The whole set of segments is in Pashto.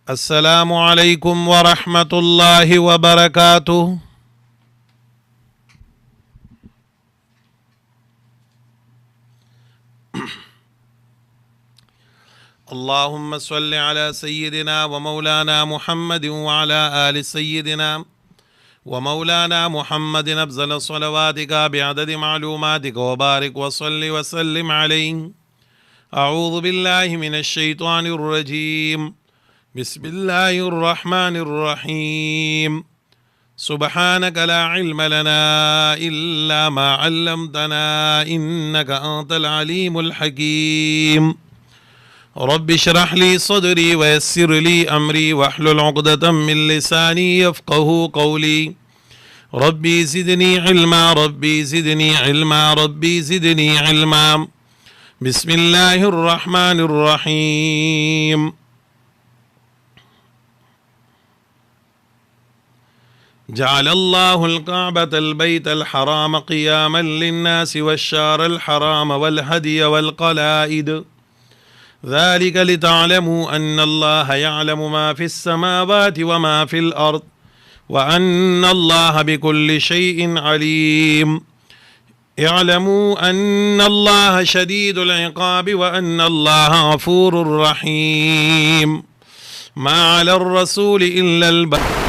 अस्सलामु अलैकुम व रहमतुल्लाहि व बरकातुहू। अल्लाहुम्मा सल्लि अला सय्यिदिना व मौलाना मुहम्मद व अला आलि सय्यिदिना व मौलाना मुहम्मदिन अफ़ज़ल सलवातिका बिअददि मालूमातिका व बारिक व सल्लि व सल्लिम अलैहि। अऊज़ु बिल्लाहि मिनश शैतानिर रजीम। बिस्मिल्लाहिर रहमानिर रहीम। सुब्हानक ला इल्म लना इल्ला मा अल्लमतना इन्नका अंतल अलीमुल हकीम। रब्बि इश्रह ली सदरी व यस्सिर ली अमरी वहलुल उक़दतम मिन लिसानी यफ़क़हू क़ौली। रब्बी ज़िदनी इल्मा रब्बी ज़िदनी इल्मा रब्बी ज़िदनी इल्मा। बिस्मिल्लाहिर रहमानिर रहीम। जअलल्लाहुल कअबतल बैतल हराम क़ियामन लिन्नासि वश्शहरल हराम वल हदिय वल क़लाइद ज़ालिक लितअलमू अन्नल्लाह यअलमु मा फ़िस समावाति व मा फ़िल अर्द व अन्नल्लाह बिकुल्लि शैइन अलीम। यअलमू अन्नल्लाह शदीदुल इक़ाब व अन्नल्लाह गफ़ूरुर रहीम। मा अलर रसूल इल्लल बलाग।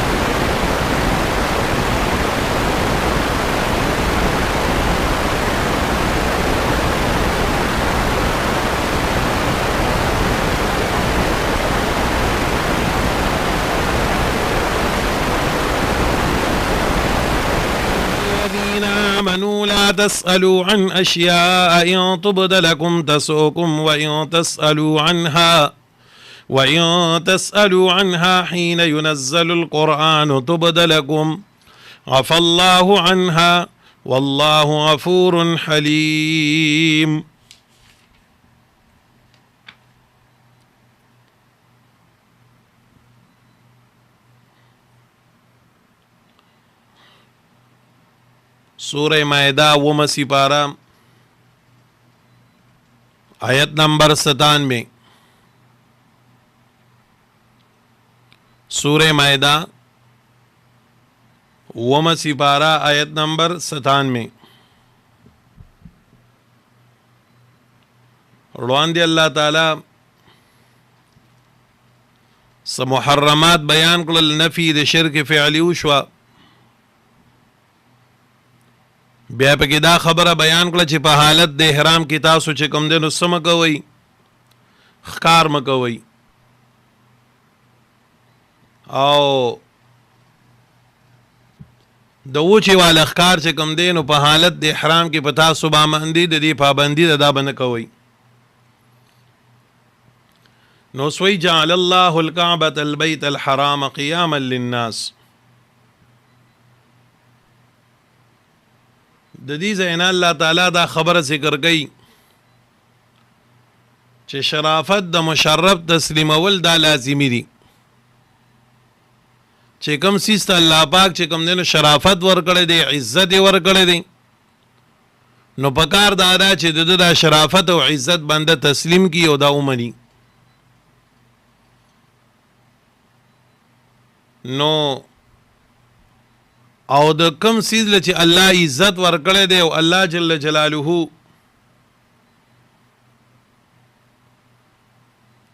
ला तस्अलू अन अशिया इन तुबद लकुम तसुकुम व इन तस्अलू अन्हा हीन युनज़्ज़लुल कुरआन तुबद लकुम अफ़ल्लाहु अन्हा वल्लाहु गफ़ूरुन हलीम। सूरह माइदा वम सिपारा आयत नंबर 97। सूरह माइदा वम सिपारा आयत नंबर 97। रुआन अल्लाह ताला स मुहर्रमात बयान कुल नफ़ी द शिर्क फ़िअली उशवा। बिया पे दा खबर बयान कल छि पे हालत दे इहराम की तासु छि कम दिन उसम कवई खकार मकवई आओ दो छि वाल अखकार छि कम दिन पे हालत दे इहराम की पता सुबह मंदी दी पाबंदी दा बन कवई नो सोई जअलल्लाहुल कअबतल बैतल हराम क़ियामन लिन्नास। ददी ज़ैना अल्लाह ताला दा खबर जिक्र गई चे शराफत द मुशर्रफ तस्लीमवल दा लाजिमी दी। चे कम सीस्त अल्लाह पाक चे कम देनो शराफत वर्कड़े दे इज्जत वर्कड़े दे नो पकार दादा चे दा शराफत और इज्जत बंदा तस्लीम की ओदा उमनी नो और द कम सीज ले अल्लाह इज्जत वर्कड़े दे अल्लाह जल्ल जलालुहु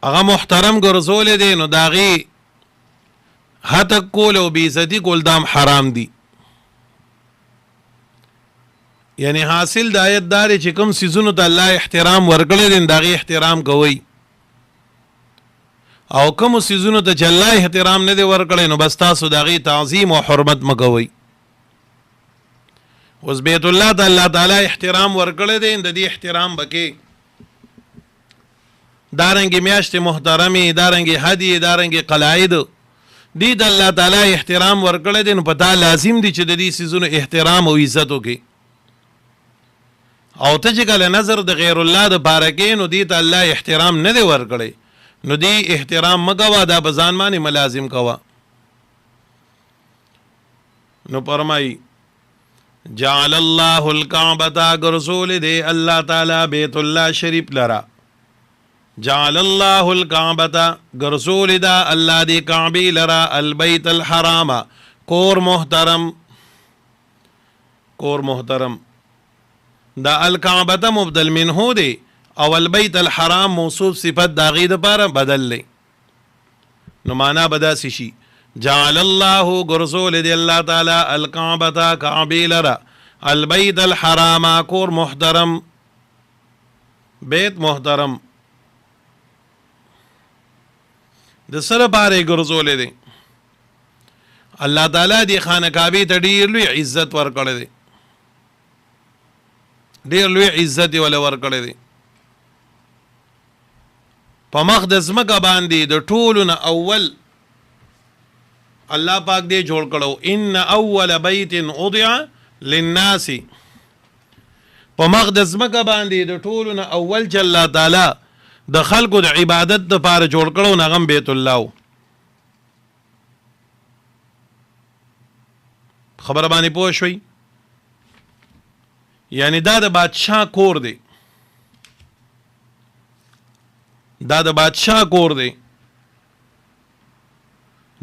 अगा मुहतरम गर्जोले दे नो दागी हतक कोल और बेइज्जती कोल दाम हराम दी। यानी हासिल दायत दारे चिकम सीजुन तो अल्लाह एहतराम वर्कड़े दिन दागी एहतराम कवई और कम सीजुन तो अल्लाह एहतराम ने दे वर्कड़े नो बस्ता सुदागी ताज़ीम और हुर्मत मकवई। उस बैतुल्लाह ता अल्लाह ताला एहतराम वर्कड़े दे इंदी एहतराम बके दारंगे म्याश्त मुहतरमी दारंगे हदी दारंगे कलाइद दी अल्लाह ताला एहतराम वर्कड़े दे पता लाजिम दी दी सीजुन एहतराम और इज्जत के और तजकल नजर द गैरुल्लाह द बारके नो दी अल्लाह एहतराम न दे वर्कड़े नो दी एहतराम मगवा दा बजान माने मलाजिम कवा नो फरमाई जअलल्लाहुल कअबता गर्जोल दे अल्लाह ताला बैतुल्लाह शरीफ लरा جعل الله الكعبة گرزول دا اللہ دی کعبی لرا البیت الحرام کور محترم دا الکعبة مبدل منه دی او البیت الحرام موصوف صفت داغی دا پارا بدل لی نو مانا بدا سشی جعل الله گرزول دی اللہ تعالی الکعبة کعبی لرا البیت الحرام کور محترم بیت محترم د سره بارے ګرځولې دي الله تعالی دی خانه کعبه ته ډیر لوی عزت ورکړی دی ډیر لوی عزت ول ورکړی دی په مخ د ځمکه باندې د ټولو نه اول الله پاک دې جوړ کړو ان اول بیت وضع للناس په مخ د ځمکه باندې د ټولو نه اول چې الله تعالی د خلکو د عبادت د پاره جوړ کړو نغم بیت الله خبر باندې پوه شوي یعنی دا د بادشاہ کور دی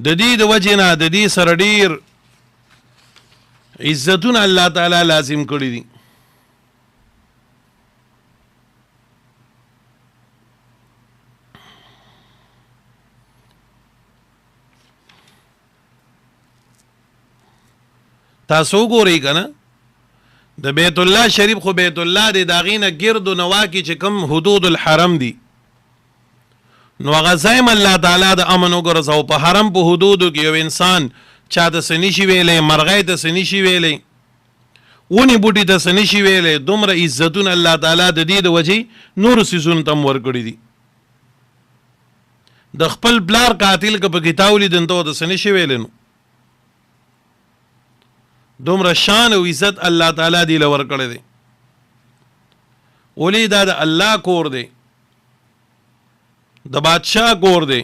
د دې د وجه نه د دې سره ډیر عزتونه الله تعالی لازم کړی دي تاسو ګورئ کنه د بیت الله شریف خو بیت الله دی داغینه گرد و نواکی چې کم حدود الحرم دی نو غزایم الله تعالی د امن وګرځاو په حرم په حدودو کې یو انسان چاته سنشي ویلې مرغۍ ته سنشي ویلې ونی بوټي ته سنشي ویلې دومره عزتون الله تعالی د دې د وجې نور سيزون تم ورکړي دي د خپل بلار قاتل که په کتاولې دنته د سنشي ویلې نو دومره شان او عزت الله تعالی دی لور کړی دی ولی دا د الله کور دی د بادشاہ کور دی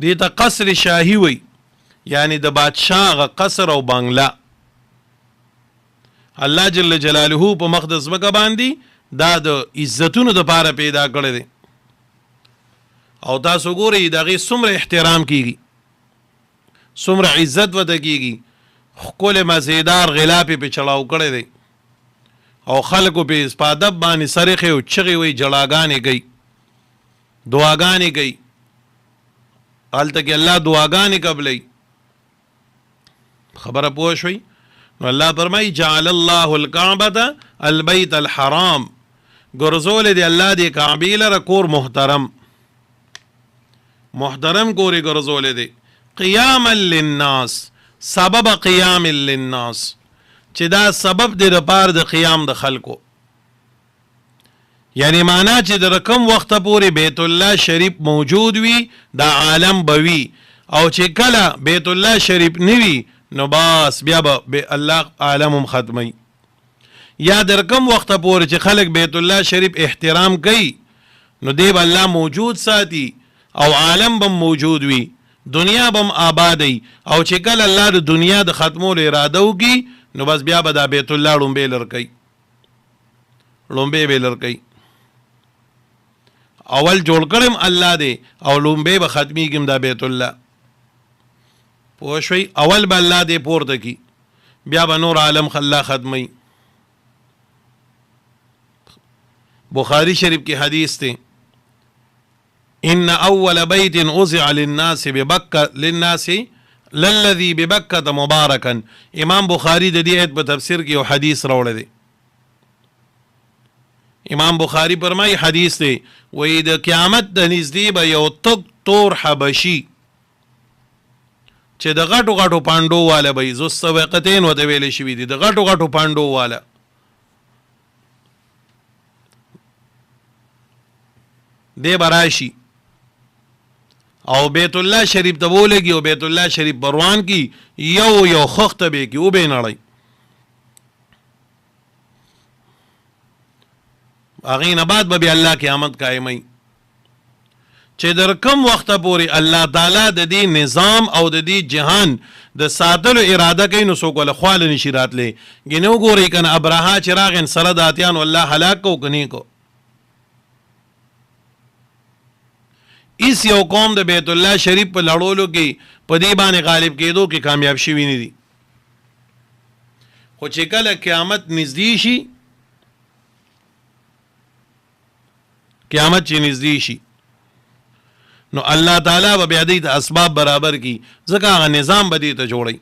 دی ته قصر شاهی وی یعنی د بادشاہ غ قصر او بنگلا الله جل جلاله په مقدس مکه باندې دا د عزتونو د پاره پیدا کړی دی او تاسو ګورئ دغه څومره احترام کیږي څومره عزت وته کیږي خپل مزیدار غلاپی په چلاو کړی دی او خلکو په اسپادب باندې سرخه او چغي وي جړاګانې کوي دعاګانې کوي حالت کې الله دعاګانې قبلې خبره پوه شوي نو الله فرمای جعل الله الكعبة البيت الحرام ګرځول دی الله دی کعبه لره کور محترم کور ګرځول دی قیاما للناس سبب قیام للناس چې دا سبب دی د پاره د قیام د خلکو یعنی معنا چې د رقم وخت پورې بیت الله شریف موجود وي دا عالم بوي او چې کله بیت الله شریف نوي نو باس بیا به الله عالمم ختمي یا د رقم وخت پورې چې خلک بیت الله شریف احترام کوي نو دی الله موجود ساتي او عالم بم موجود وي دنیا بم آبادی او چې کله الله د دنیا د ختمولو اراده وکي نو بس بیا به دا بیت الله لومبه لرکي اول جوړ کړم الله دی او لومبه به ختمي کېم دا بیت الله پوه شوي اول به الله دی پورته کی بیا به نور عالم الله ختمي بخاری شریف کی حدیث ته ان اول بیت وضع للناس للذي ببکه مبارکا امام بخاری د دې آیت په تفسیر کې یو حدیث راوړی دی امام بخاری فرمایي حدیث دی وې د قیامت د نږدې به یو تک تور حبشي چې د غټو غټو پاندو والا به زو سوقتين وته ویل شي دي د غټو غټو پاندو والا دی براشي او بیت الله شریف ته بولېږي او بیت الله شریف بروان کی یو خخته به کی او به نړۍ هغې نه بعد به الله قیامت قائمي چې در کم وخت پورې الله تعالی د دې نظام او د دې جهان د ساتلو اراده کوي نو څوک ول خواله نشي راتلی ګینه وګورئ کنه ابراها چې راغ سره د اتیان والله هلاک کو کني کو اس یو قوم د بیت الله شریف په لړولو کې په دې باندې غالب کېدو کې کامیاب شوي نه دي. خو چې کله قیامت نږدې شي، قیامت چې نږدې شي نو الله تعالی به بیا دې ته اسباب برابر کی، ځکه هغه نظام به دې ته جوړي.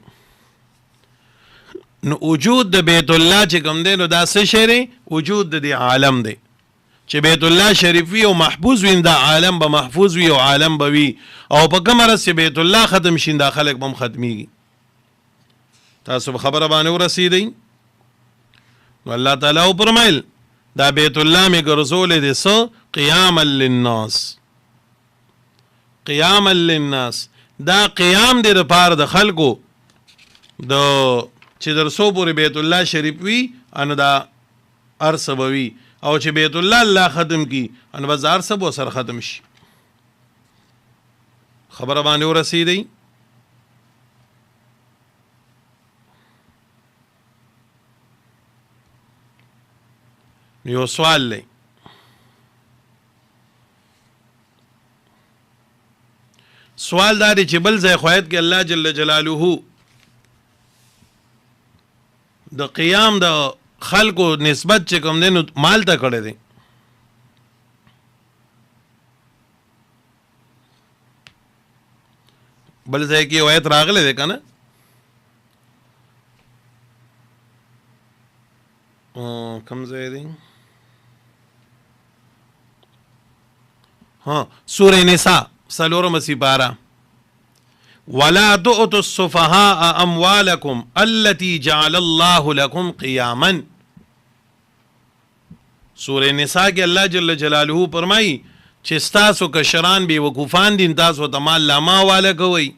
نو وجود د بیت الله چې کوم دی نو دا څه شی دی؟ وجود د دې عالم دی. چې بیت الله شریف وي او محفوظ وي، دا عالم به محفوظ وي او عالم به وي، او په کوم رس چې بیت الله ختم شي دا خلک به هم ختمیږي. تاسو به خبره باندې ورسېدئ. نو الله تعالی وفرمایل دا بیت الله مې ګرځولی دی څه؟ قیاما للناس. قیاما للناس دا قیام دی دپاره د خلکو د چې در څو پورې بیت الله شریف وي انو دا ارس به وي، او چې بیت الله الله ختم کی انو بس ارس به سر ختم شي. خبره باندې ورسېدئ. یو سوال دی، سوال دا دی چې بل ځای خو آیت کې الله جل جلاله د قیام د خلکو نسبت چې کوم دی نو مال ته کړی دی. بل ځای کې آیت راغلی دی که نه؟ کوم ځای دی؟ سورة نساء سلورم سپارہ. ولا تؤتوا السفهاء اموالكم التي جعل الله لكم قياما. سورہ نساء کې الله جل جلاله فرمایي چې ستاسو کشران بے وقوفان دي، تاسو ته مال لاما والا کوي.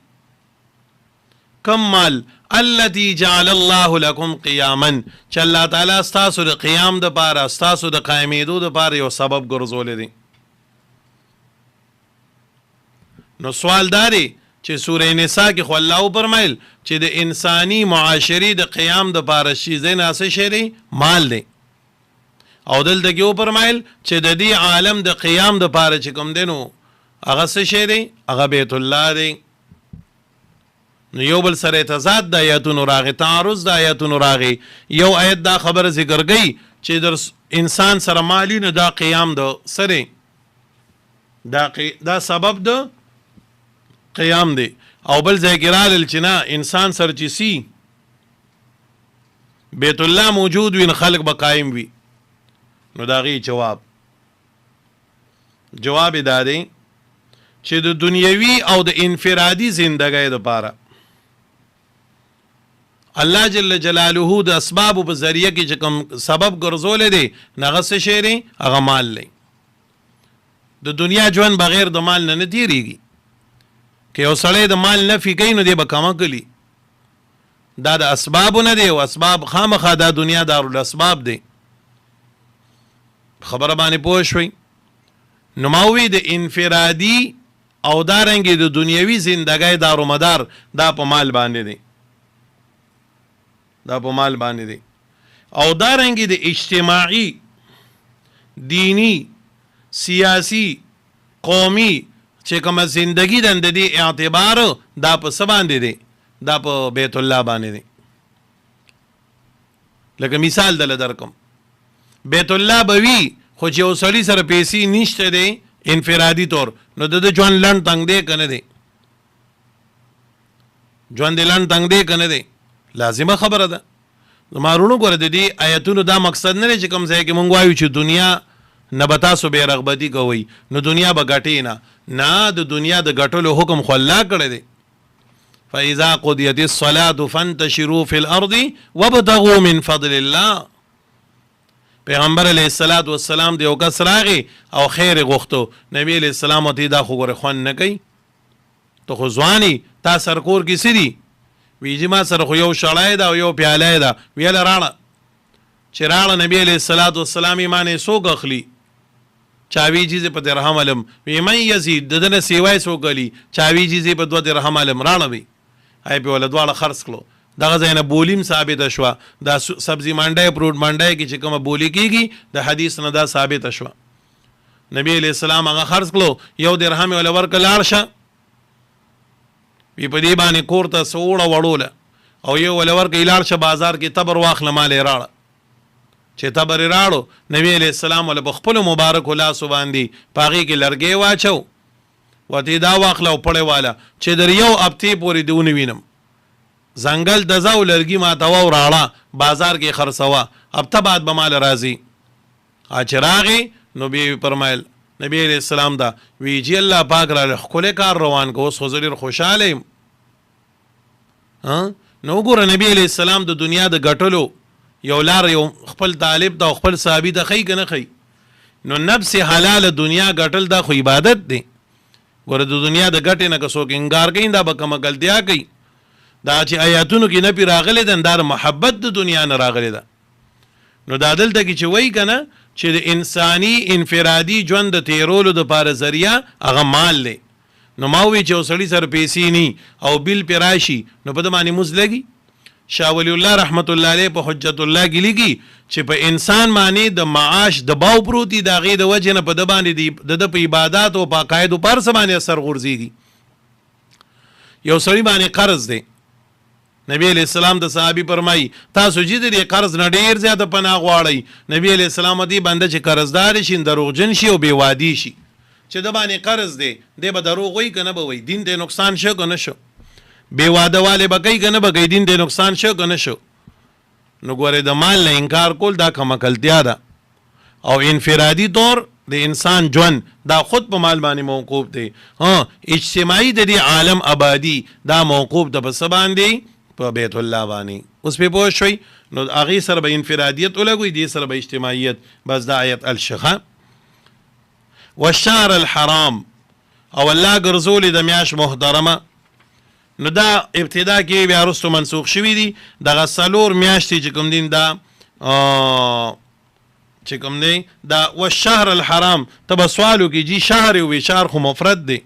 کم مال؟ التي جعل الله لكم قياما، چې الله تعالی ستاسو د قیام د پاره، ستاسو د قائمېدو د پاره یو سبب ګرځولی دی. نو سوال داری چې سورہ نساء کې خو الله وفرمایل چې د انسانی معاشري د قیام د پاره شي زینا څه شی دی؟ مال دی. او دلته کې وفرمایل چې د دې عالم د قیام د پاره چې کوم دی نو هغه څه شی دی؟ هغه بیت الله دی. نو یو بل سره تضاد د آیاتونو راغی، تعارض د آیاتونو راغی. یو آیت دا خبره ذکر گئی چې در انسان سره مالی نه دا قیام د سره دا سبب د قیام دی، او بل ځای کې رالل چې نه انسان سره چې سي بیت الله موجود وي نو خلق به قایم وي. نو د هغې جواب دا دی چې د دنیوي او د انفرادي زندګۍ دپاره الله جل جلاله د اسبابو په ذریعه کې چې کوم سبب ګرځولی دی نو هغه څه شی دی؟ هغه مال دی. د دنیا ژوند بغیر د مال نه تیریږي. که یو سړی د مال نفي کوي نو دی به کمه کلی. دا د اسبابو نه دی، او اسباب خامخا دا دنیا دارالاسباب دی. خبره باندې پوه شوئ؟ نو ما وی د انفرادي او دارنګې د دنیوي زندګۍ دارومدار دا په مال باندې دی، دا په مال باندې دی. او دارنګې د اجتماعي، دینی، سیاسی، قومي چې کومه زندگی د دې اعتبار دا په څه باندې دی؟ دا په بیت الله باندې دی. لکه مثال دله درکم، بیت الله به وي خو چې یو سړي سره پیسې نشته دی انفرادي طور، نو د ژوند لنډ تنګ دی که نه دی؟ ژوند یې لنډ تنګ دی که نه دی؟ لازمه خبره ده. زما وروڼو ګوره د دې آیتونو دا مقصد نه دی چې کوم ځای کې مونږ وایو چې دنیا نه به تاسو بې رغبتي کوئ نو دنیا به ګټې نه د دنیا د ګټلو حکم خو الله کړی دی. فاذا قضیت الصلاة فانتشروا فی الارض وابتغوا من فضل الله. پیغمبر علیه الصلاة والسلام د یو کس راغی او خیر غوښتو، نبی علیه السلام ورته دا خو ګوره خوند نه کوي، ته خو ځواني، تا سرکور کې څه دي؟ ویجې ما سره خو یو شړی ده او یو پیالی ده. ویله راړه. چې راړه نبی علیه الصلاة والسلام یې مانې څوک اخلي؟ چاوی چیزې په درهم علم. وی من یزید د ده نه سیوای څوک علي؟ چاوی چیزې په 2 درهم علم. راړه وی ای په وله دواړه خرڅ کړو. دغه ځای نه بولیم ثابته شوه. دا سبزي منډی فروټ منډی کې چې کومه بولي کېږي د حدیث نه دا ثابته شوه. نبی علیہ السلام هغه خرڅ کړو، یو درهم یې ول ورکړ، لاړ شه په دې باندې کور ته سوړه وړوله، او یو ول ورکړ لاړ شه بازار کې تبر واخله مال یې راړه. چې تبر یې راړو نبی علیہ السلام ول په خپل مبارک لاسو باندې په هغې کې لرګی واچو، ورته دا واخله او پړی واله چې در یو هفتې پورې دې ونه وینم، ځنګل ته ځه او لرګي ماتوه او راړه بازار کې خرڅوه، هفته بعد به مال راځي. چې راغی نو بیا فرمایل نبی علیہ السلام دا وی جی الله پاک را ښکلی کار روان که اوس خو زه ډېر خوشحاله یم. نو وګوره نبی علیہ السلام د دنیا د ګټلو یو لار یو خپل طالب ته او خپل صحابي ته ښیي که نه ښیي. نو نفس حلاله دنیا ګټل دا خو عبادت دی. ګوره د دنیا د ګټې نه که څوک انکار کوي دا به کمګلتیا کوي. دا چې آیاتونو کې نه پې راغلی ده دا محبت د دنیا نه راغلی ده. نو دا دلته کې چې وایي که نه چې د انساني انفرادي ژوند د تیرولو دپاره ذریعه هغه مال دی. نو ما ووایي چې یو سړي سره پیسې نی او بیل پې راشي نو په ده باندې مزد لګي. شاه ولی الله رحمت الله علیه په حجت الله کې لیکي چې په انسان باندې د معاش د باو پروتي د هغې د وجې نه په ده باندې د ده په عبادات او په عقایدو په هر څه باندې اثر غورځېږي. یو سړي باندې قرض دی، نبی علیہ السلام د صحابي فرمایي تاسو چې د دې قرض نه ډېر زیاته پناه غواړئ. نبی علیہ السلام دې بنده چې قرضدار شي دروغجن شي او بېوادي شي، چې د باندې قرض دی دی به دروغ وایي که نه به وایي، دین ته نقصان شو که نه شو، بېواده والې به کوي که نه به کوي، دین ته نقصان شو که نه شو. نو ګورې د مال نه انکار کول دا کمعقلتیا ده. او انفرادي طور د انسان ژوند دا خود په مال باندې موقوف دی. اجتماعي د دې عالم آبادي دا موقوف ده په څه باندې؟ په بیت الله باندې. اوس پې پوه شوئ؟ نو هغې سره به انفرادیت ولګوئ، دې سره به اجتماعیت. بس دا آیت الشخه والشهر الحرام او الله ګرځولې د میاشت محترمه. نو دا ابتدا کې بیا وروستو منسوخ شوي دي. دغه څلور میاشتې چې کوم دین دا چې کوم دی دا والشهر الحرام ته به سوال وکړي جي شهر وي، شهر خو مفرد دی،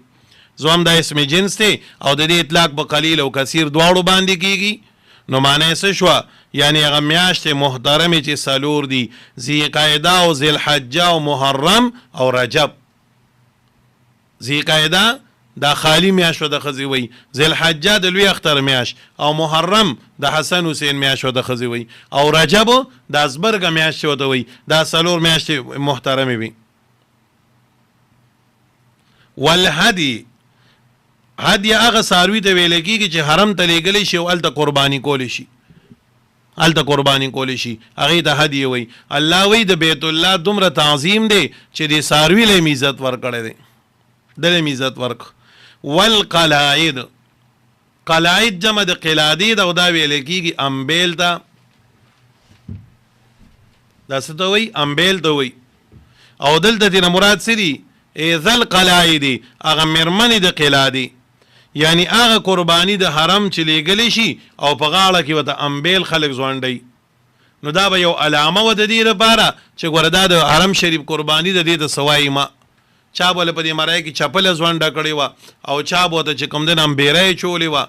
زوام دا اسم جنس دی او د دې اطلاق په قلیل او کثیر دواړو باندې کیږي. نو معنی څه شوه؟ یعنی هغه میاشتې محترمې چې څلور دي، ذیقعده او ذیالحجه او محرم او رجب. ذیقعده دا خالی میاشت د ښځې وی، ذیالحجه د لوی اختر میاشت، او محرم د حسن حسین میاشت د ښځې وی، او رجب د ازبرګه میاشت ورته وی. دا څلور میاشتې محترمې وي. والهدي هدیه هغه څاروي ته ویل کېږي چې حرم ته لیږلی شي او هلته قرباني کولی شي، هلته قرباني کولی شي، هغې ته هدیه وایي. الله وایي د بیت الله دومره تعظیم دی چې دې څاروي له یې عزت ورکړی دی، دله یې عزت ورکړ. والقلاعد، قلاعد جمع د قلادې ده او دا ویل کېږي امبیل ته. دا څه ته وایي؟ امبیل ته وایي. او دلته ترېنه مراد څه دي؟ ذل قلاعد، هغه مېرمنې د قلادې، یعنی هغه قربانی د حرم چې لیږلی شي او په غاړه کې ورته امبیل خلک ځونډوي. نو دا به یو علامه وه د دې لپاره چې ګوره دا د حرم شریف قرباني د دې ته څه وایي. ما چا به له په دې مرۍ کې چپله ځونډه کړې وه او چا به ورته چې کوم دی امبیره یې چولې وه،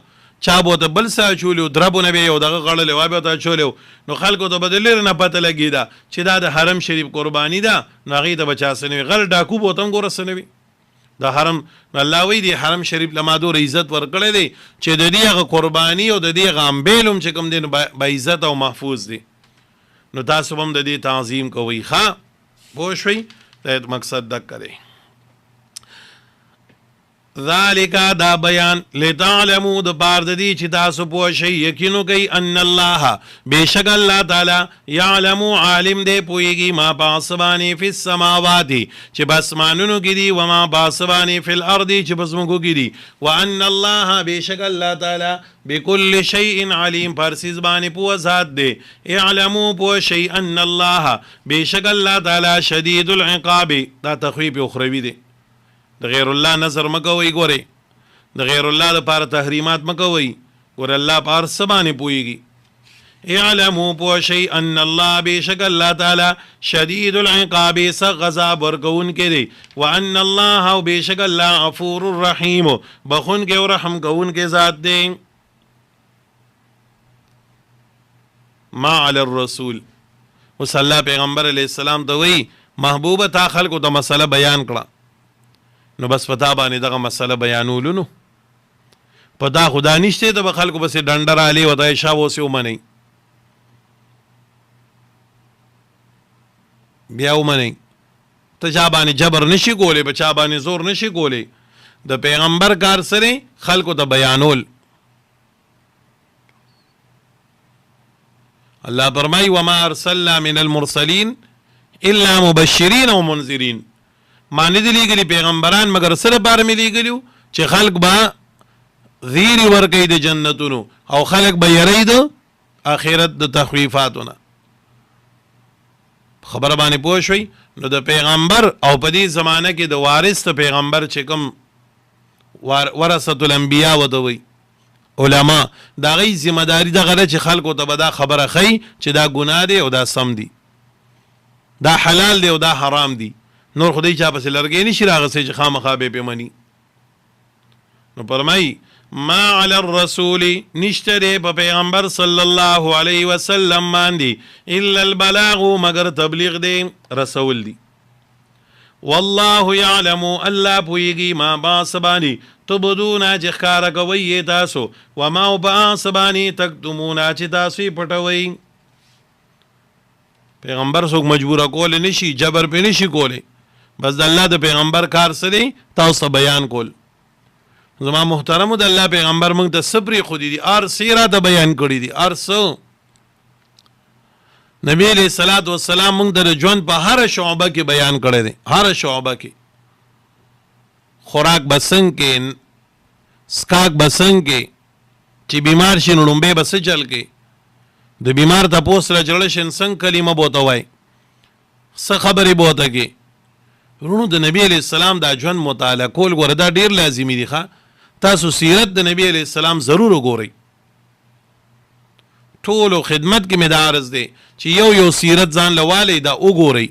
چا به ورته بل څه اچولي و، دربونه به یې یو دغه غړلی وه بیا ورته اچولی و. نو خلکو ته به د لرې نه پته لګېده چې دا د حرم شریف قرباني ده. نو هغې ته به چا څه نه وي، غل ډاکو به ورته هم ګوره څه نه وي. د حرم الله وایي د حرم شریف له ما دومره عزت ورکړی دی چې د دې هغه قرباني او د دې هغه امبیل هم چې کوم دی نو با عزت او محفوظ دی. نو تاسو هم د دې تعظیم کوئ. ښه پوه شوئ؟ دا مقصد دقه دی. ذالک دا بیان لتعلموا د پاره د دې چې تاسو پوه شئ یقینو کوي ان الله بېشک الله تعالی یعلم عالم دی پوهېږي ما په هغه څه باندې فی السماوات چې په اسمانونو کې دي وما په هغه څه باندې فی الارض چې په ځمکو کې دي وان الله بېشک الله تعالی بكل شيء علیم پر څیز باندې پوه ذات دی. اعلموا پوه شئ ان الله بېشک الله تعالی شدید العقاب. دا تخویف اخروی دی. د غیر الله نظر مکوئ. ګورئ د غیر الله دپاره تحریمات مکوئ. ګورئ الله په هر څه باندې پوهېږي. اعلموا پوه شئ ان الله بېشک الله تعالی شدید العقاب سخت غضب ورکوونکی دی. وان الله او بېشک الله غفور الرحیم بخونکی او رحم کوونکی ذات دی. ما علی الرسول اوس الله پیغمبر علیه السلام ته وایي محبوبه تا خلکو ته مسله بیان کړه نو بس پتا باندې دغه مسله بیانولو نو پتا خدا نشته ته خلکو بس ډنډر علی وته شا وسې ومني بیا ومني ته چا باندې جبر نشي کولی په چا باندې زور نشي کولی د پیغمبر کار سره خلکو ته بیانول الله فرمای وما ارسلنا من المرسلین الا مبشرین ومنذرین ما نه دي لګلي پیغمبران مگر سره بار ملي ګلو چې خلق با غیر ورګي د جنتونو او خلق به يرید اخرت د تخویفاتونه خبر باندې پوه شوي نو د پیغمبر او په دې زمانه کې د وارث ته پیغمبر چې کوم ورثه الانبیاء ودوي علما دا غي ذمہ داری د غره چې خلکو ته به دا خبره خي چې دا ګناه دی او دا سم دی دا حلال دی او دا حرام دی نور خدای چا پس لرګې نشي راغسې چې خامخا به پیمني نو فرمای ما علی الرسول نشتره په پیغمبر صلی الله علیه وسلم باندې الا البلاغ مگر تبلیغ دی رسول دی والله يعلم الله پویږي ما با سبانی تبدون چې ښکارا کوي تاسو وما با سبانی تکتمون چې تاسو پټوي پیغمبر څوک مجبور کول نشي جبر په نشي کوله بس د الله د پیغمبر کار سره تاسو بیان کول زما محترم د الله پیغمبر موږ ته صبر خو دي ار سیرا د بیان کړی دي ارسو نبی علیہ الصلوۃ والسلام موږ د ژوند په هر شعبه کې بیان کړی دی هر شعبه کې خوراک بسنګ کې سکاک بسنګ کې چې بیمار شي نو لومبه بس چل کې د بیمار ته پوسره جوړ شین څنګه کلمه بوته وای څه خبرې بوته کې ورونو د نبی علیہ السلام دا ژوند مطالعه کول وردا ډیر لازمی دي ښا تاسو سیرت د نبی علیہ السلام ضرور وګورئ ټول خدمت کې مدارز دی چې یو سیرت ځان لواله دا وګورئ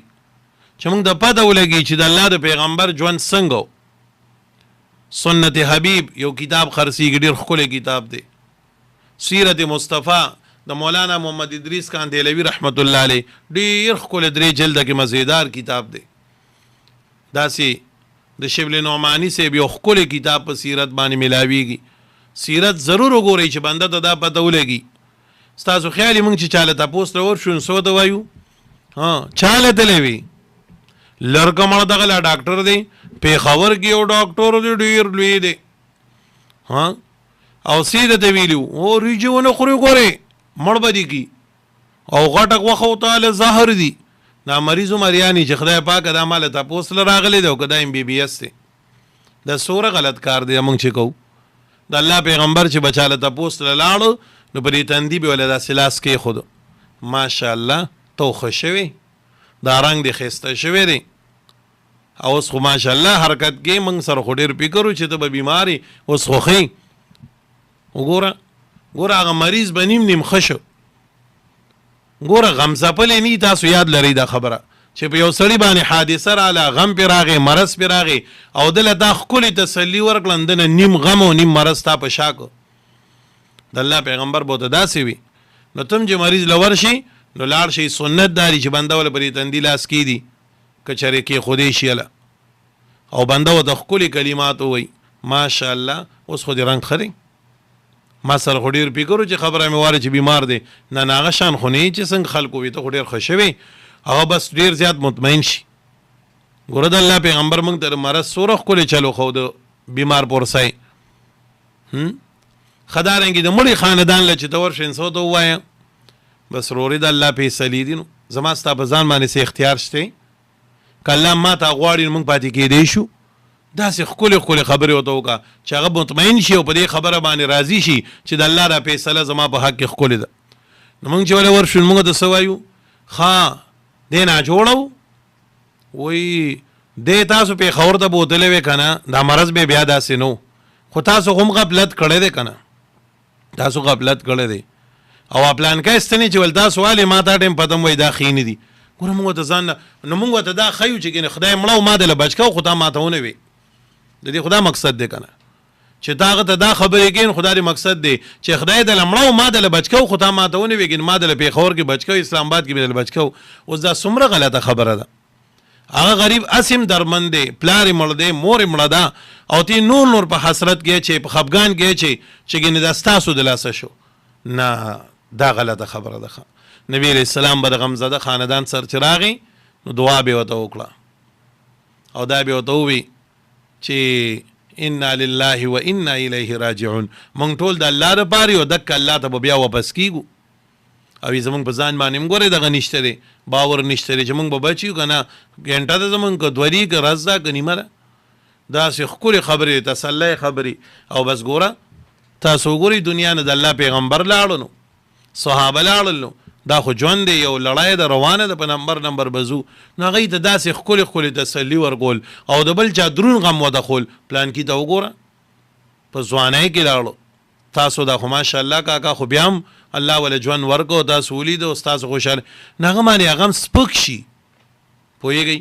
چې موږ د پته ولګي چې د الله د پیغمبر ژوند څنګه سنت حبیب یو کتاب خرسیږي ډیر ښکلی کتاب دی سیرت مصطفی د مولانا محمد ادریس کاندهلوی رحمت الله علیه ډیر ښکلی 3 جلد کې مزیدار کتاب دی داسې د شبل نعمانی سے یو ښکلی کتاب په سیرت باندې ملاویږي سیرت ضرور وګورئ چې بنده ته دا پته ولګي ستاسو خیالي مونږ چې چاله تاسو ته ورشو سو ته وایو چاله تلوي لړکمړ دغه لا ډاکټر دی پیښور کې یو ډاکټر دی ډیر لوی دی او سیده ته ویلو او ریجونه خوري ګوري مړ بدی کی او غټک وخو تعالی ظاهر دی دا مریضو مریانی چې خدای پاک دا مال تاسو له راغلی دی او کدا ام بی بی اس دی د سوره غلط کار دی مونږ چې کو د الله پیغمبر چې بچاله تاسو له لاړو نو پرې تندی به ولدا سلاس کې خود ماشاءالله تو خوشوي دا رنگ دی خسته شوی دی او اوس خو ماشاءالله حرکت کې موږ سره خو ډېر فکرو چې ته به بیماری اوس خوخی وګوره هغه مریض به نیم خشو ګوره غم ځپلی نی تاسو یاد لرئ دا خبره چې په یو سړي باندې حادثه راله غم پې راغی مرض پې راغی او دله دا ښکلې تسلي ورکړه دنه نیم غم او نیم مرض تا په شا کو د الله پیغمبر به ورته داسې وي نو تم چې مریض له ورشي نو لاړ شي سنت داري چې بنده ول پرې تندي لاس کېدي که چېرې کې خودی شي او بنده ورته ښکلې کلمات ووایي ماشاءالله اوس خو دې رنګ ښه دی ما سره خو ډېر فکر و چې خبره مې واره چې بیمار دی نه هغه شان خو نه چې څنګه خلکو وي ته خو ډېر ښه شوی هغه بس ډېر زیات مطمئن شي ګوره د الله پیغمبر موږ ته مرض څومره ښکلی چلو خو د بیمار پورسای خدارنګې د مړي خاندان له چې ته ورشې انسو ته ووایه بس رورې د الله فیصلې دي نو زما ستا په ځان باندې څه اختیار شته که الله ما ته غواړي نو موږ پاتې کېدی شو داسې ښکلې خبرې ورته وکړه چې هغه مطمئن شي او په دې خبره باندې راضي شي چې د الله دا فیصله زما په حق کې ښکلې ده نو موږ چې ولې ورشو موږ ته څه وایو ښه دې ناجوړه وایي دې تاسو پېښور ته بوتلی وې که نه دا مرض به بیا داسې نو خو تاسو هم غفلت کړی دی که نه تاسو غفلت کړی دی او پلانکی ستنې چې ول تاسو والې ما تا ټایم پته م وایي دا ښې نه دي ګوره موږ ورته ځان نو موږ ورته دا ښیو چې ګنې خدای مړه او ما دله بچ کو خو تا ما ته ونه وې د دې خدا مقصد دی که نه چې تا هغه ته دا خبرې کوي خدا دې مقصد دی چې خدای دله مړه او ما دله بچ کو خو تا ما ته ونه وې ګنې ما دله پېښور کې بچ کو اسلام آباد کې مې دله بچ کو اوس دا څومره غلطه خبره ده هغه غریب اسیم درمند دی، پلار یې مړ دی، مور یې مړه ده، او تی نور په حسرت کې چې په خفګان کې چې ګینې دا ستاسو د لاسه شو. نه، دا غلطه خبره ده. نبی علیہ السلام به د غمزده خاندان سر چې راغی نو دعا به ورته وکړه او دا به ورته ووي چې انا لله و انا الیه راجعون، مونږ ټول د الله دپاره یو، دک الله ته به بیا واپس کیږو. او زمونږ په ځان باندې هم ګورئ دغه نشته دی، باور نشته دی چې مونږ به بچ یو که نه، ګنټه ده زمونږ که دوري که ورځ ده که نیمه ده. داسې ښکلې خبرې تسلی خبرې. او بس ګوره تاسو وګورئ دنیا نه د الله پیغمبر لاړو نو صحابه لاړل نو دا خو ژوند دی، یو لړۍ ده روانه ده، په نمبر بزو. نو هغوی ته داسې ښکلې تسلي ورکول او د بل چا دروند غم ودخول. پلانکي ته وګوره په ځوانۍ کې لاړو، تاسو دا خو ماشاءالله کاکا خو بیا هم الله وله ژوند ورکو، تاسو ولیدو ستاسو خوشحاله نه هغه باندې هغه هم سپک شي. پوهېږئ؟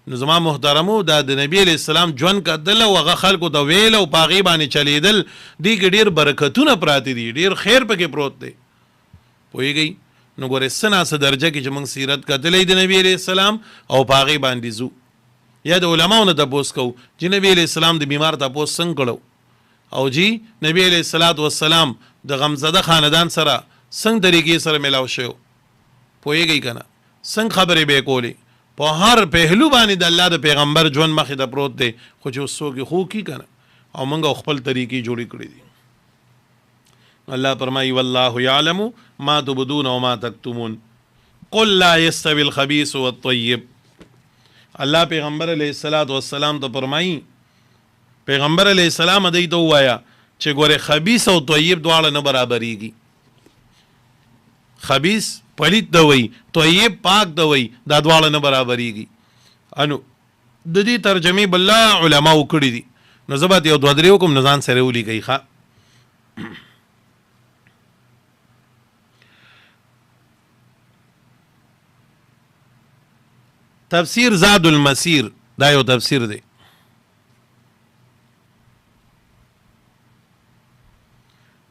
نو زما محترمو دا د نبی علیہ السلام ژوند کتل او هغه خلکو ته ویل او په هغې باندې چلیدل، دې کې ډېر برکتونه پراته دي، ډېر خیر پکې پروت دی. پوهېږئ؟ نو ګورې څه ناسه درجه کې چې موږ سیرت کتلی د نبی علیہ السلام او په هغې باندې ځو. یا د علماو نه تپوس کوو چې نبی علیہ السلام د بیمار تپوس څنګه کړو، او جی نبی علیہ الصلاۃ والسلام د غمزده خاندان سره څنګه طریقې سره میلاو شو. پوهېږئ که نه؟ څنګه خبرې به یې کولې. په هر پهلو باندې د الله د پیغمبر ژوند مخې ته پروت دی، خو چې اوس څوک یې خو کي که نه، او موږ خپل طریقې جوړې کړې دي. الله فرمایي والله یعلم ما تبدون وما تکتمون قل لا یستوی الخبیث والطیب. الله پیغمبر علیہ الصلاۃ والسلام ته فرمایي، پیغمبر علیہ السلام دوی ته ووایه چې ګورې خبیث او طیب دواړه نه برابرېږي. خبیث پلیت ته وایي، طیب پاک ته وایي، دا دواړه نه برابرېږي. انو د دې ترجمې بله علماو کړي دي، نو زه به یو دوه درې وکړم، نو ځان سره ولیکئ. ښه تفسیر زاد المسیر دا یو تفسیر دی.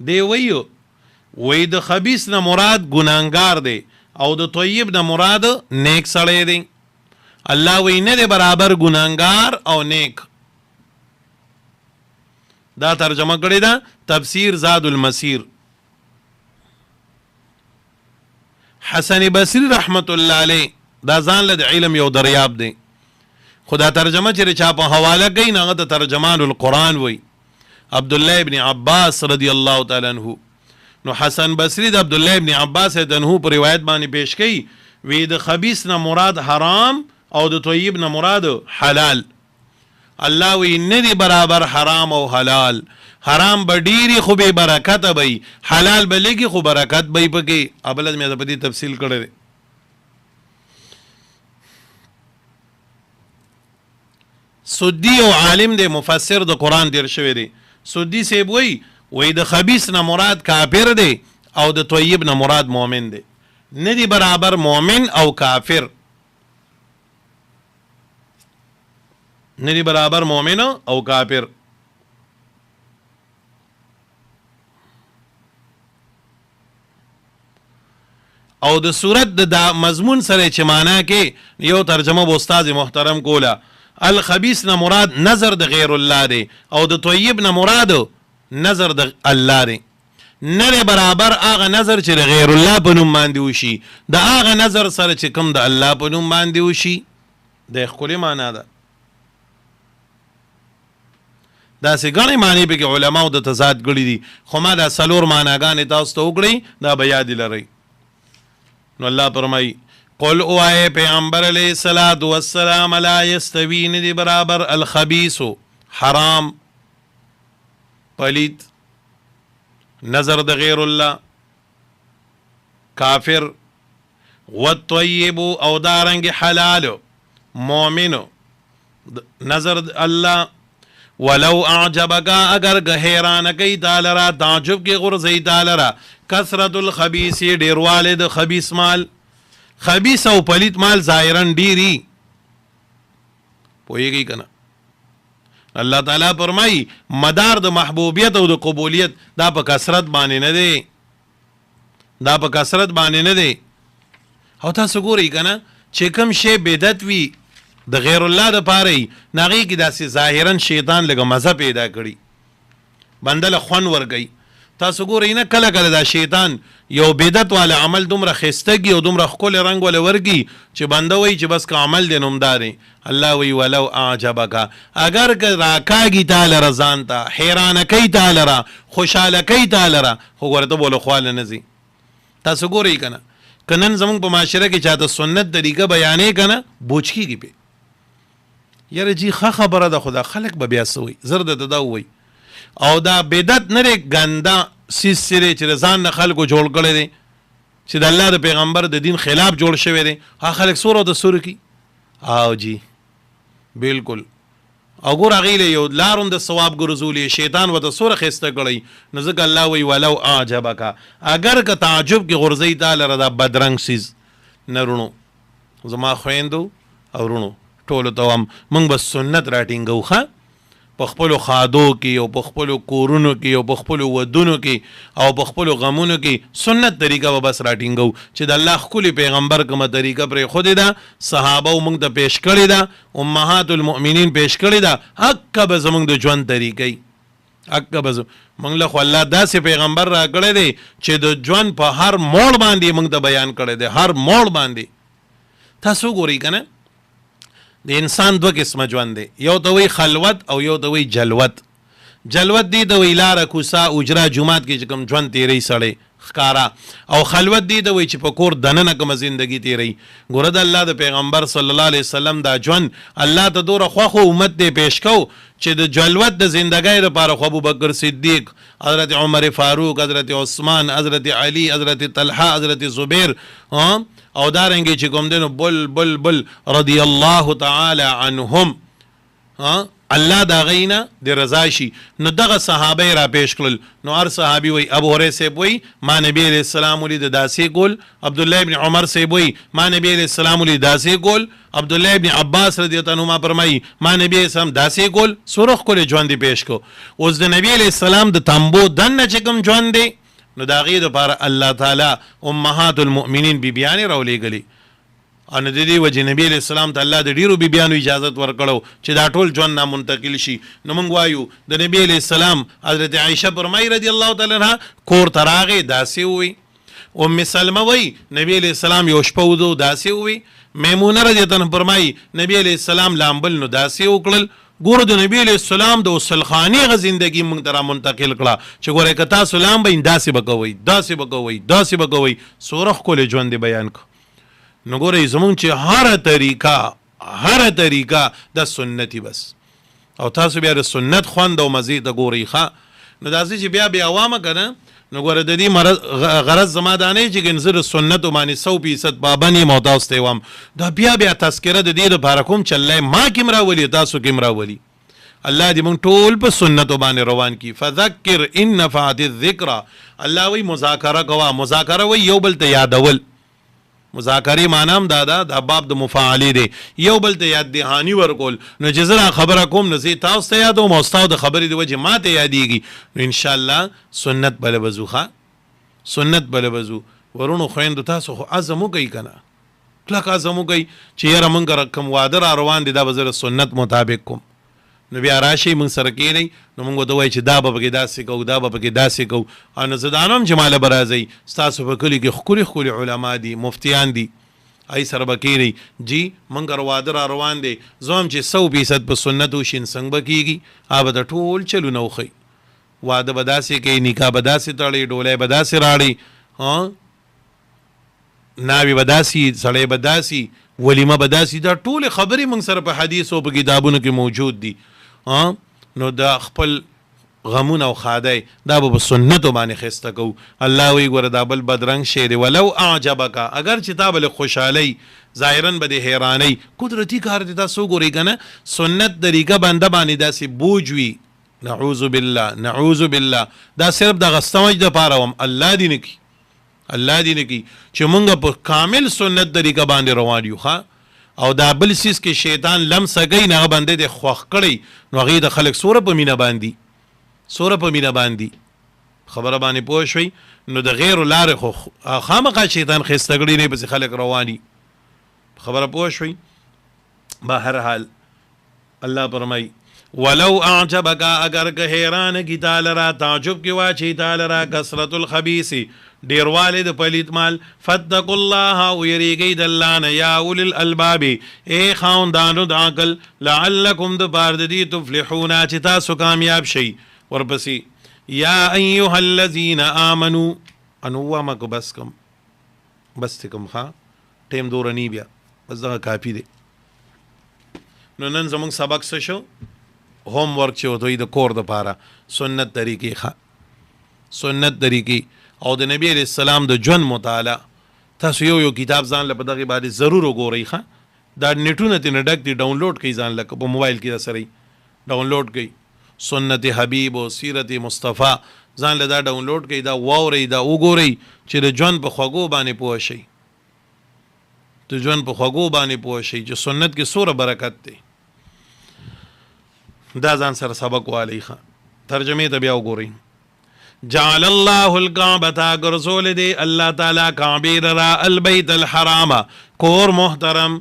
دی وی د خبیث نه مراد ګناهګار دی او د طیب نه مراد نیک سړی دی. الله وی نه دی برابر ګناهګار او نیک. دا ترجمه کړې ده تفسیر زاد المسیر. حسن بصری رحمت الله علیه دا ځان له د علم یو دریاب دی، خو دا ترجمه چې چا په حواله کوي نو هغه ته ترجمان القرآن وی. عبدالله ابن عباس رضی الله تعالی عنہ، نو حسن بصری د عبدالله ابن عباس عنہ په روایت باندې پیش کوي، وی د خبیث نه مراد حرام او د طیب نه مراد حلال. الله وی نه دی برابر حرام او حلال. حرام به ډیری خو به برکت به، حلال به لګي خو برکت به پکې. ابل مې په دې تفصیل کړی. سدی او عالم دی، مفسر د قرآن دیر شوی دی. سدی صاحب وی د خبیث نه مراد کافر دی او د طیب نه مراد مؤمن دی. نه دی برابر مؤمن او کافر، نه دی برابر مؤمن او کافر. او د صورت د مضمون سره چې معنا کې یو ترجمه به استاد محترم کوله، الخبیث نه مراد نظر د غیر الله دی او د طیب نه مراد نظر د الله دی. نه برابر هغه نظر چې د غیر الله په نوم باندې وشي د هغه نظر سره چې کوم د الله په نوم باندې وشي. د ښکلې معنا ده. داسې ګڼې معنی پکې علماو د تضاد کړي دي، خو ما دا څلور معناګانې تاسو ته وکړئ، دا به یاد لرئ. نو الله فرمایي قل اوائے پیغمبر علیہ الصلوۃ والسلام لا یستوی ندی برابر الخبیث حرام پلیت نظر د غیر الله کافر والطیب او دارنگ حلال مومن نظر الله ولو اعجبک اگر گہیران کئی تالرا تعجب کی غرزی تالرا کثرت الخبیث ډیر والد خبیث مال خبیث او پلیت مال ظاهرا ډیری پوهیږي کنه. الله تعالی فرمای مدار د محبوبیت او د قبولیت دا په کثرت باندې نه دی، دا په کثرت باندې نه دی. او تاسو ګورئ کنه چې کوم شی بدعت وي د غیر الله د پاره نغې کې داسې ظاهرا شیطان لږه مزه پیدا کړي بنده له خوند ورګي تاسو ګورئ نه کله کله دا شیطان یو بدعت والا عمل دومره خستګي او دومره ښکلی رنګ ولا ورګي چې بنده وایي چې بس که عمل دی نومدارې الله وی ولو اعجبک اگر که راکاږي تا لره ځان ته حیرانه کوي تا لره خوشحاله کوي تا لره خو ګوره ته بوله خواله نه ځي تاسو ګورئ که نه که نن زمونږ په معاشره کې چاته سنت طریقه بیانې که نه بوج کېږي پې یاره جی ښه خبره ده خو دا خلک به بیا څه وایي زر درته دا ووایي او دا بدعت نه دی ګنده سیز سری چې د ځان نه خلکو جوړ کړی دی چې د الله د پیغمبر د دین خلاف جوړ شوی دی هغه خلک سور او د سور کی او جی بالکل او ګور هغې له یو لار هم د ثواب ګرځولي شیطان ورته سوره ښایسته کړی نو ځکه الله وایي ولو اعجبک اگر که تعجب کې غورځوي تا لره دا بدرنګ سیز نه رونو زما خویندو او رونو ټولو ته وایم موږ به سنت راټینګو ښه په خپلو خادو کې او په خپلو کورونو کې او په خپلو ودونو کې او په خپلو غمونو کې سنت طریقه به بس راټینګو چې د الله ښکلي پیغمبر کومه طریقه پرېښودې ده صحابه موږ ته پیش کړې ده امهات المؤمنین پیش کړې ده حقه به زموږ د ژوند طریقې حقه به موږ له خو الله داسې پیغمبر را کړی دی چې د ژوند په هر موړ باندې موږ ته بیان کړی دی هر موړ باندې تاسو ګورئ که نه د انسان دوه قسمه ژوند دی یو ته وایي خلوت او یو ته وایي جلوت جلوت دی ته وایي لاره کوڅه اجره جومات کې چې کوم ژوند تیروي سړی ښکاره او خلوت دی ته وایي چې په کور دننه کومه زندګي تیروي ګوره د الله د پیغمبر صلی الله علیه وسلم دا ژوند الله ته دومره خوښ امت دی پیش کو چې د جلوت د زندګۍ لپاره خو ابوبکر صدیق حضرت عمر فاروق حضرت عثمان حضرت علی حضرت طلحه حضرت زبیر او دارنګې چې کوم دی نو بل رضی الله تعالی عنهم الله دا غینا د رضا شي نو دغه صحابه را پیش کړل نو هر صحابي وای ابو هريره صاحب وای ما نبی علیہ السلام ولید داسې ګول عبد الله ابن عمر صاحب وای ما نبی علیہ السلام ولید داسې ګول عبد الله ابن عباس رضی الله عنهما فرمای ما نبی علیہ السلام داسې ګول سورخ کول ژوند پیش کو اوس د نبی علیہ السلام د تنبو دنه چې کوم ژوند دی نو دا غي د لپاره الله تعالی امهات المؤمنین بیبیان راولېږلي ان د دې وجه نبی علیہ السلام ته الله د ډیرو بیبیانو اجازه ورکړو چې دا ټول ژوند نه منتقل شي نو موږ وایو د نبی علیہ السلام حضرت عائشه فرمای رضی الله تعالی عنها کور تراغه داسې وي ام سلمہ وای نبی علیہ السلام یو شپه ودو داسې وي میمونه رضی الله عنها فرمای نبی علیہ السلام لامبل نو داسې وکړل ګوره د نبی علیہ السلام د وسلخانی غ زندگی موږ ته را منتقل کړه چې ګوره که تاسو لام به داسې به کوئ داسې به کوئ داسې به کوئ څومره ښکلی ژوند بیان کو نو ګورئ زمونږ چې هره طریقه د سنتي بس او تاسو بیا د سنت خوند او مزې ته ګورئ ښه نو داسې چې بیا عوامه که نه نو ګوره د دې غرض زما دا نه چې ګن زه د سنتو باندې 100% پابند یم او تاسو ته وایم دا بیا تذکره د دې لپاره کوم چې الله ما کې راولي تاسو کې راولي الله دې موږ ټول په سنتو باندې روان کی فذکر ان نفعت الذکر الله وی مذاکره کوا مذاکره وی یو بل ته یادول مذاکره معنام دا باب د مفاعلی دی یو بل ته یاد دهانی ورکول نو چې زه خبره کوم نو زه تاسو ته یادوم او تاسو د خبرې د وجه ما ته یادېږي نو ان شاء الله سنت بل وضوخه سنت بل وضو ورونو خويندو تاسو خو عزم وکئ کنه کلک عزم وکئ چې یاره مونږ کوم واده را روان دي دا به زه سنت مطابق کوم نو بیا راشي موږ سره کېنئ نو موږ ورته وایو چې دا به پکې داسې کوو دا به پکې داسې کوو او نو زه دا نه هم چې ماله به راځئ ستاسو په کلي کې ښکلي علما دي مفتیان دي ای سره به کېنئ جی موږ واده را روان دی زه هم چې 100% په سنت وشي څنګه به کېږي هغه به د ټول چلونه وښئ واده به داسې کوي نکاح به داسې تړئ ډولی به داسې راړئ ناوې به داسې سړی به داسې ولیمه به داسې دا ټولې خبرې موږ سره په حدیثو په کتابونو کې موجود دي نو دا خپل غمونه او خادای دا به په سنتو باندې ښایسته کوو الله وایي ګوره دا بل بدرنګ شی دی ولو اعجبک اگر چې تا بله خوشحالۍ ظاهرا به د حیرانۍ قدرتي کار دی تاسو ګورئ که نه سنت طریقه بنده باندې داسې بوج وي نعوذ بالله دا صرف دغه سمج دپاره وم الله دې نه کي الله دې نه کي چې مونږ په کامل سنت طریقه باندې روان یو ښه او دا بل سیس کې شیطان لمسه کوي نه هغه بنده دې خوښ کړی نو هغې د خلک سوره په مینه باندې خبره باندې پوه شوئ نو د غیرو لارې خو خامخا شیطان ښایسته کړي نه پسې خلک رواني خبره پوه شوئ بہرحال اللہ فرمائی ولو اعجبک اگر که حیران کی تالرا تعجب کی واچی تالرا کثرت الخبیث ډیر والد پلیت مال فتقوا الله ويریږئ د الله نه یا اول الالباب ای خاوندانو د عقل لعلکم د پاره د دې تفلحون چې تاسو کامیاب شئ. ورپسې یا ایها الذین آمنوا انو مکو بس کم ښه ټیم دوره نی بیا بس دغه کافي دی. نو نن زمونږ سبق څه شو؟ ہوم ورک چې وته د کور د پاره سنت طریقې سنت طریقې او د نبی علیہ السلام د ژوند مطالعه. تاسو یو کتاب ځان له په دغه باندې ضرور وګورئ. دا نیټونه ته نه ډک دي، ډاونلوډ کړئ ځان له په موبایل کې دا سره ډاونلوډ کړئ. سنت حبیب او سیرت مصطفی ځان له دا ډاونلوډ کړئ، دا واورئ، دا وګورئ چې د ژوند په خوږو باندې پوه شئ. د ژوند په خوږو باندې پوه شئ چې سنت کې څومره برکت دی. دا ځان سره سبق والی ترجمه ته بیا وګورئ. جعل الله الکعبة ګرځول دی الله تعالی کعبه را البیت الحرام کور محترم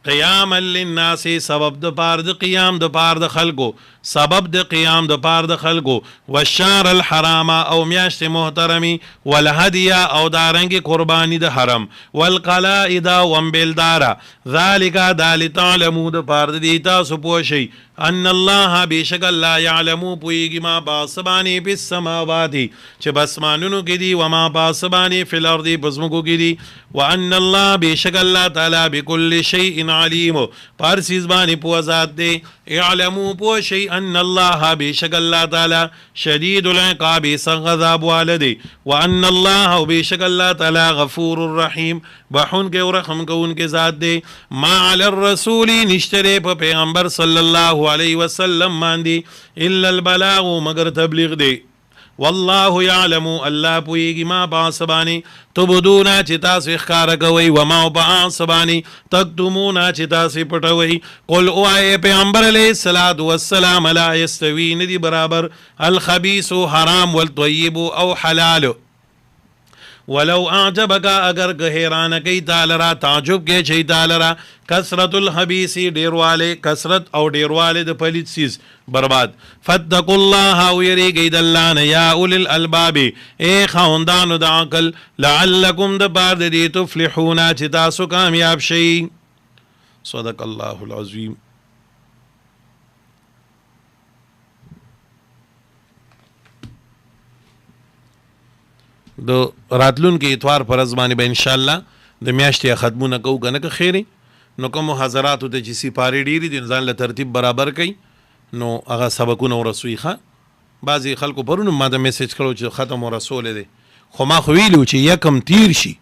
قیاما للناس سبب د پار د قیام د پار د خلقو سبب د قیام د پار د خلقو والشهر الحرام او میاشت محترمی والهدی او دارنګ قربانی د حرم والقلائد ومبلدار ذالک دال تعلمو د پار د تاسو پوشی ان الله بیشک الله یعلمو پویږي ما باسبانی په السماوات چې بسمانونو کې دي و ما باسبانی فی الارض بزمکو کې دي وان الله بیشک الله تعالی بكل شیء علیم پارسیز باندې پوه ذات دی. اعلمو پوشی ان الله بیشک الله تعالی شدید العقاب سغذاب والدی وان الله بیشک الله تعالی غفور الرحیم بحون کے ورحم کو ان کے ذات دے. ما علی الرسول نشترے پا پیغمبر صلی اللہ علیہ وسلم ماندی الا البلاغ مگر تبلیغ دے. واللہ یعلم اللہ پوئیگی ما پاسبانی تبدونا چتا سے اخکار کوئی وما پاسبانی تکتمونا چتا سے پٹوئی. قل او آئے پیغمبر علیہ السلام لا یستوی ندی برابر الخبیث حرام والطیب او حلال. ولو اعجبک اگر حیران کی تالرا تعجب کے چی تالرا کثرت الخبیث ډیر والے کثرت او ډیر والے د پلیت سیز برباد. فتقوا الله ويریږئ د الله نه یا اول الالباب ای خاوندانو د عقل لعلکم د پاره د دې تفلحون چې تاسو کامیاب شئ. صدق الله العظیم. د راتلون کې اتوار پر ازمانه به ان شاء الله د میاشتې ختمونه کوو کنه که خیری نو کوم حضرات ته چې سپاری ډیری د ځان له ترتیب برابر کړي نو هغه سبقونه ورسوي. بعضی خلکو پرونه ما د میسج کړو چې ختم ورسول دي خو ما خو ویلو چې یکم تیر شي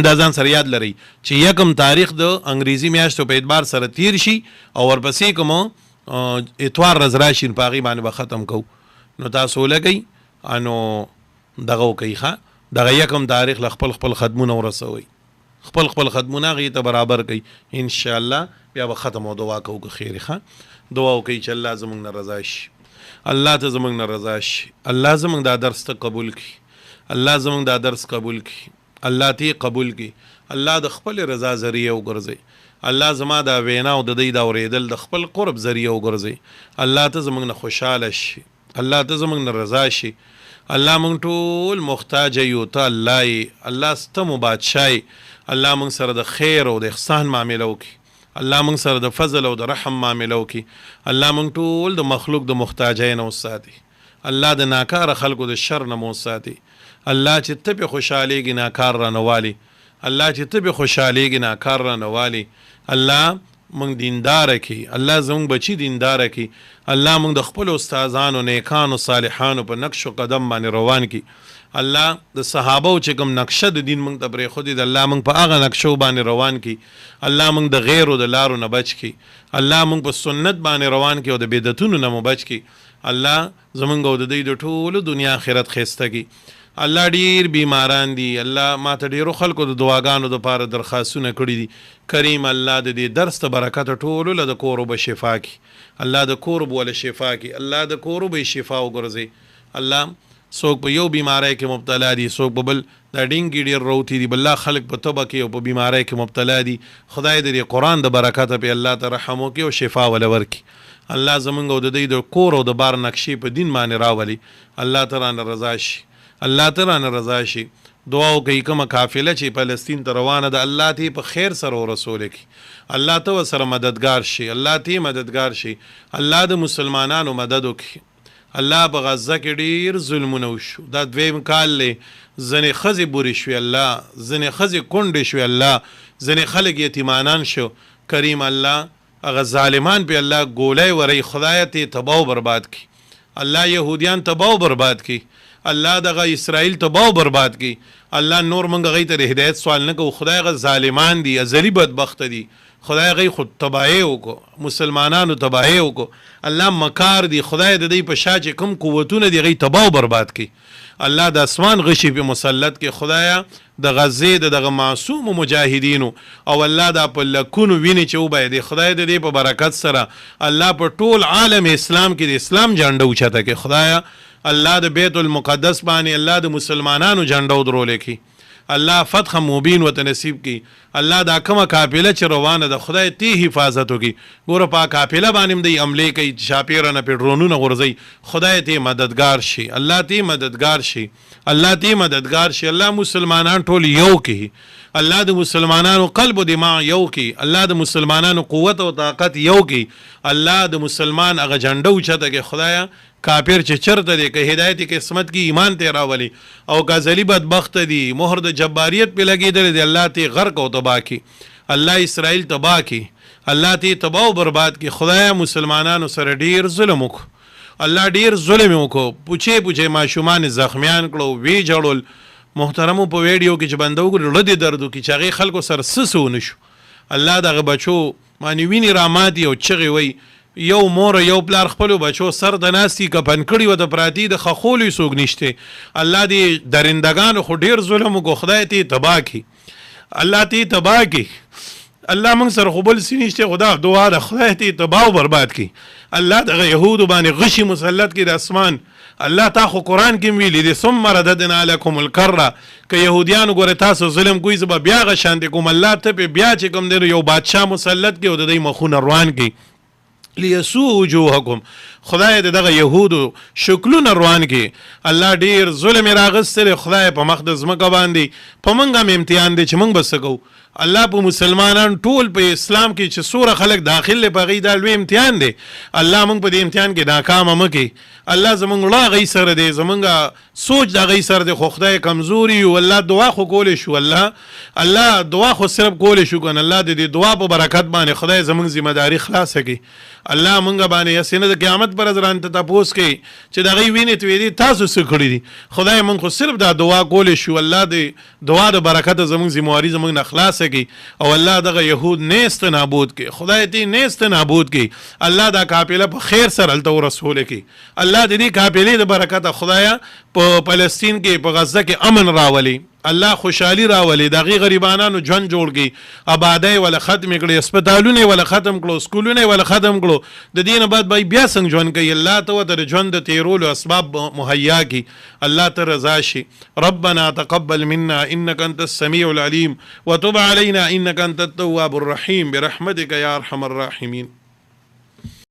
دا ځان سره یاد لري چې یکم تاریخ د انګریزي میاشتو په اعتبار سره تیر شي او ورپسې کوم اتوار ورځ راشي په هغې باندې به ختم کوو. نو تاسو ولګئ انو دغه وکړئ دغه یکم تاریخ له خپل خپل ختمونه ورسوئ خپل خپل ختمونه هغې ته برابر کړئ انشاءالله بیا به ختم او دعا کوو که خیر دعا وکړئ چې الله زموږ نه رضا شي الله ته زموږ نه رضا شي الله زموږ دا درس ته قبول کړي الله زموږ دا درس قبول کړي الله ته قبول کړي الله د خپل رضا ذریعه وګرځئ الله زما دا وینا او د دوی دا اورېدل د خپل قرب ذریعه وګرځئ الله ته زموږ نه خوشحاله شي الله ته زموږ نه رضا شي. الله مونږ ټول محتاج یو ته الله الله ستمو بادشاهي الله مونږ سره د خیر او د احسان معامله وکړي الله مونږ سره د فضل او د رحم معامله وکړي الله مونږ ټول د مخلوق د محتاجۍ نه وساتي الله د ناکاره خلکو د شر نه مو وساتي الله چې ته پې خوشحالېږي ناکار رانه والي الله چې ته پې خوشحالېږي ناکار رانه والي الله مونږ دینداره کړي الله زموږ بچي دینداره کړي الله مونږ د خپلو استادانو نیکانو صالحانو په نقش و قدم باندې روان کړي الله د صحابو چې کوم نقشه د دین مونږ ته پرېښودې د الله مونږ په هغه نقشو باندې روان کړي الله مونږ د غیرو د لارو نه بچ کړي الله مونږ په سنت باندې روان کړي او د بدعتونو نه مو بچ کړي الله زمونږ او د دوی د ټولو دنیا آخرت ښایسته کړي. الله ډیر بیماران دي الله ما ته ډیرو خلکو د دعاګانو دپاره درخواستونه کړي دي کریم الله د دې درس ته برکت ټولو له د کورو به شفا کړي الله د کور به وله شفا کړي الله د کورو به یې شفا وګرځوي الله څوک په یو بیماری کې مبتلا دي، څوک په بل دا ډینګي ډېر روتي دي، بل خلک په تبه کې او په بیماری کې مبتلا دي. خدای دې قرآن د برکته په الله ته رحم وکړي او شفا ولا ورکړي. الله زمونږ او د دوی د کور او د بار نقشې په دین باندې راولي. الله ته رانه رضا شي، الله ته رانه رضا شي. دعا وکړئ کومه قافله چې فلسطین ته روانه ده، الله ته په خیر سره ورسوله کړي، الله ته ورسره مددگار شي، الله ته مددگار شي. الله د مسلمانانو مدد وکړي. الله په غزه کې ډېر ظلمونه وشو، دا دویم کال دی، ځینې ښځې بورې شوې الله، ځینې ښځې کونډې شوې الله، ځینې خلک یتیمانان شو. کریم الله هغه ظالمان په الله ګولۍ ورئ، خدای ته تباه و برباد کی. الله یهودیان تباه و برباد کی، الله دغه اسرائیل تباه و برباد کی. الله نور مونږ هغوی ته د هدایت سوال نه کوو. خدای هغه ظالمان دي، ازلي بدبخته دي، خدای هغوی خود تباهی وکړو، مسلمانانو تباهی وکړو. الله مکار دي، خدای د دوی په شا چې کوم قوتونه دي هغوی تباه و برباد کی. الله د اسمان غشي په مسلط کې، خدایا د غزې د دغه معصوم مجاهدینو او الله دا په لکونو ویني چې وبایدي، خدای د دې په برکت سره الله په ټول عالم اسلام کې د اسلام جنډه اوچته کې. خدایا الله د بیت المقدس باندې الله د مسلمانانو جنډه ودرولې کی. الله فتح مبین وته نصیب کی. الله دا کومه قافله چې روانه ده خدای تی حفاظت وکي. ګوره په قافله باندې د عملې کوي، شاپیرانه په ډرونونه غورځي، خدای تی مددگار شي، الله تی مددگار شي، الله تی مددگار شي. الله مسلمانان ټول یو کی، الله د مسلمانانو قلب او دماغ یو کی، الله د مسلمانانو قوت او طاقت یو کی. الله د مسلمان هغه جنډه اوچته کې. خدایا کافر چې چرته دی، که هدایت قسمت کی ایمان ته راولي او غزلی بدبخت دی، مهر د جباریت په لګیدل دی، الله ته غرق او تباہ کی. الله اسرائیل تباہ کی، الله ته تباہ او برباد کی. خدای مسلمانانو سره ډیر ظلم وکړو، الله ډیر ظلم وکړو، پوچې ماشومان زخمیان کړو، وی جوړول. محترمو په ویډیو کې چې بندو کړو لدی دردو کې چې هغه خلکو سره سسو نشو. الله دغه بچو مانی ویني راماتي او چغي وي، یو مور یو پلار خپلو بچو سر د ناستی کپن کړي و د پراتی د خخولې سوګ نشته. الله دې درندگانو خو ډیر ظلم وکړو، خدای ته تباہ کی، الله ته تباہ کی. الله موږ سره خو بل څه نشته، خدا دعا ده خدای ته تباہ او برباد کی. الله دغه یهودو باندې غشي مسلط کی د اسمان. الله تا خو قرآن کې ویلي دي ثم رددنا لكم الكره، که یهودیانو ګوره تاسو ظلم کوئ زه به بیا هغه شانتې کوم. الله ته پې بیا چې کوم دی یو بادشاه مسلط کی او د دوی مخونه روان کی. لیسوء وجوهکم، خدای دغه یهودو شکلونه روان کی. الله ډیر ظلم راغستل، خدای په مخ د ځمکه باندې په موږ هم امتحان دی چې موږ به څه کوو. الله په مسلمانان ټول په اسلام کې چې سوره خلک داخل په غي دا لوی امتحان دی. الله موږ په دې امتحان کې ناکام مکه. الله زمونږ لا غي سره دی، زمونږ سوچ دا غي سره دی، خو خدای کمزوري او الله دعا خو کول شو. الله دعا خو صرف کول شو کنه. الله دې دعا په برکت باندې خدای زمونږ ذمہ داری خلاص کړي. الله مونږ باندې یسنه د قیامت پر ځران ته تاسو کوي چې دا غي ویني ته وی تاسو څه کړی دي. خدای مونږ خو صرف دا دعا کول شو. الله دې دعا د برکت زمونږ ذمہ واری زمونږ اخلاص کی او الله دغه يهود نیست نابود کی، خدای دې نیست نابود کی. الله دا قافله په خیر سره الته رسول کی. الله دې قافله د برکت خدایا په فلسطین کې په غزه کې امن راولي، الله خوشحالي راولي، دغه غریبانو ژوند جوړ کی، آبادی ولا ختم کړي، هسپتالونه ولا ختم کړو، سکولونه ولا ختم کړو. د دین بعد بیا څنګه ژوند کوي. الله ته د ژوند تیرولو اسباب مهیا کی. الله ته رضا شي. ربنا تقبل منا انك انت السميع العليم وتب علينا انك انت التواب الرحيم برحمتك يا ارحم الراحمين.